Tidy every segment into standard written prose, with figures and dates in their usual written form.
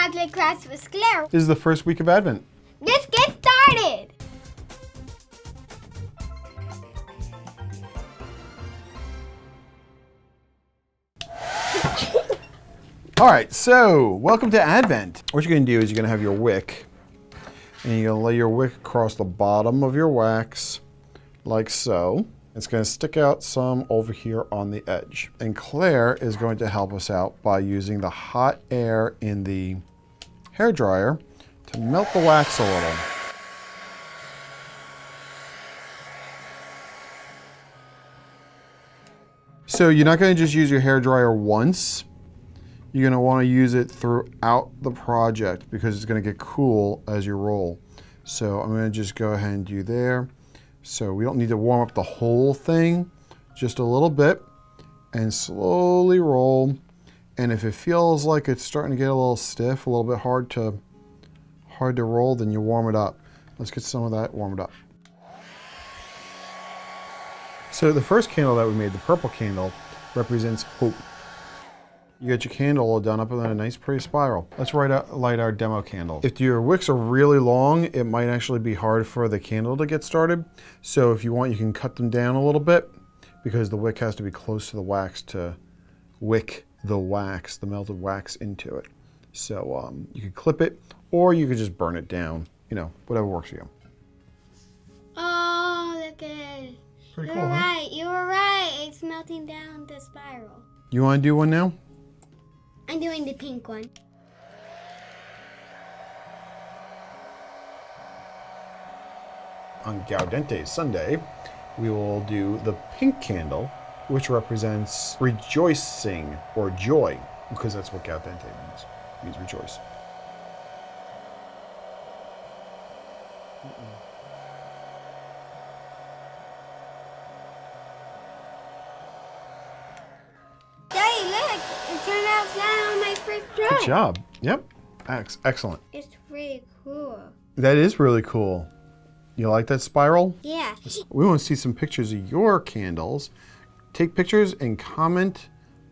Catholic class with Claire. This is the first week of Advent. Let's get started. All right, so welcome to Advent. What you're going to do is you're going to have your wick, and you're going to lay your wick across the bottom of your wax, like so. It's going to stick out some over here on the edge. And Claire is going to help us out by using the hot air in the hairdryer to melt the wax a little. So you're not going to just use your hairdryer once. You're going to want to use it throughout the project because it's going to get cool as you roll. So I'm going to just go ahead and do there. So we don't need to warm up the whole thing, just a little bit, and slowly roll. And if it feels like it's starting to get a little stiff, a little bit hard to roll, then you warm it up. Let's get some of that warmed up. So the first candle that we made, the purple candle, represents hope. You get your candle all done up in a nice pretty spiral. Let's light our demo candle. If your wicks are really long, it might actually be hard for the candle to get started. So if you want, you can cut them down a little bit because the wick has to be close to the wax to wick the wax, the melted wax into it. So you could clip it or you could just burn it down, you know, whatever works for you. Oh, look at it. Pretty You're cool, right. Huh? You were right. It's melting down the spiral. You want to do one now? I'm doing the pink one. On Gaudente Sunday, we will do the pink candle, which represents rejoicing or joy, because that's what Gaudente means. It means rejoice. Daddy, look! It turned outside on my first try. Good job. Yep. Excellent. It's really cool. That is really cool. You like that spiral? Yeah. We want to see some pictures of your candles. Take pictures and comment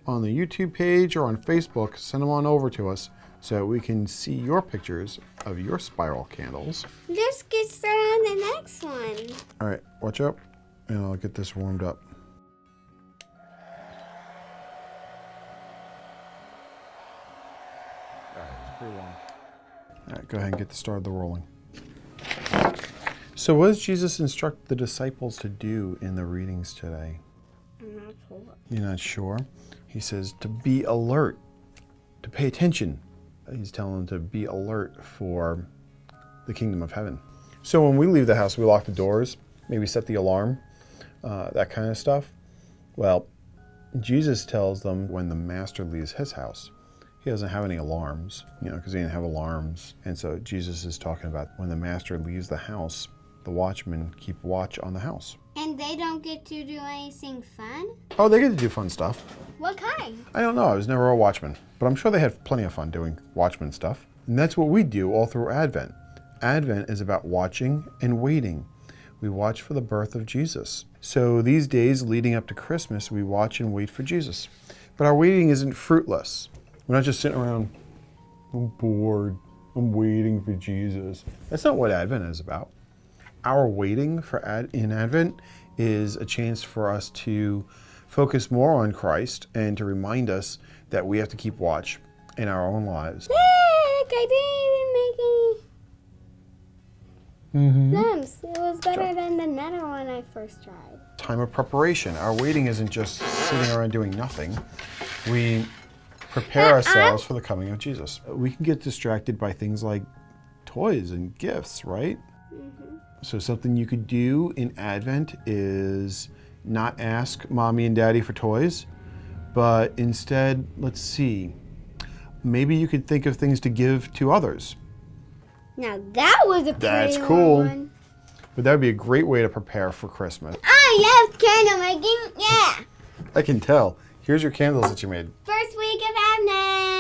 on the YouTube page or on Facebook. Send them on over to us so we can see your pictures of your spiral candles. Let's get started on the next one. All right, watch out, and I'll get this warmed up. All right, it's pretty long. All right, go ahead and get started the rolling. So what does Jesus instruct the disciples to do in the readings today? I'm not sure. You're not sure? He says to be alert, to pay attention. He's telling them to be alert for the kingdom of heaven. So when we leave the house, we lock the doors, maybe set the alarm, that kind of stuff. Well, Jesus tells them when the master leaves his house, he doesn't have any alarms, you know, because he didn't have alarms. And so Jesus is talking about when the master leaves the house, the watchmen keep watch on the house. And they don't get to do anything fun? Oh, they get to do fun stuff. What kind? I don't know. I was never a watchman, but I'm sure they had plenty of fun doing watchman stuff. And that's what we do all through Advent. Advent is about watching and waiting. We watch for the birth of Jesus. So these days leading up to Christmas, we watch and wait for Jesus. But our waiting isn't fruitless. We're not just sitting around, I'm bored, I'm waiting for Jesus. That's not what Advent is about. Our waiting in Advent is a chance for us to focus more on Christ and to remind us that we have to keep watch in our own lives. Look, I didn't even make any lumps. It was better than the nether one I first tried. Time of preparation. Our waiting isn't just sitting around doing nothing. We prepare ourselves for the coming of Jesus. We can get distracted by things like toys and gifts, right? So something you could do in Advent is not ask mommy and daddy for toys, but instead, let's see, maybe you could think of things to give to others. Now that was a pretty cool. one. But that would be a great way to prepare for Christmas. I love candle making, yeah. I can tell. Here's your candles that you made. First week of Advent.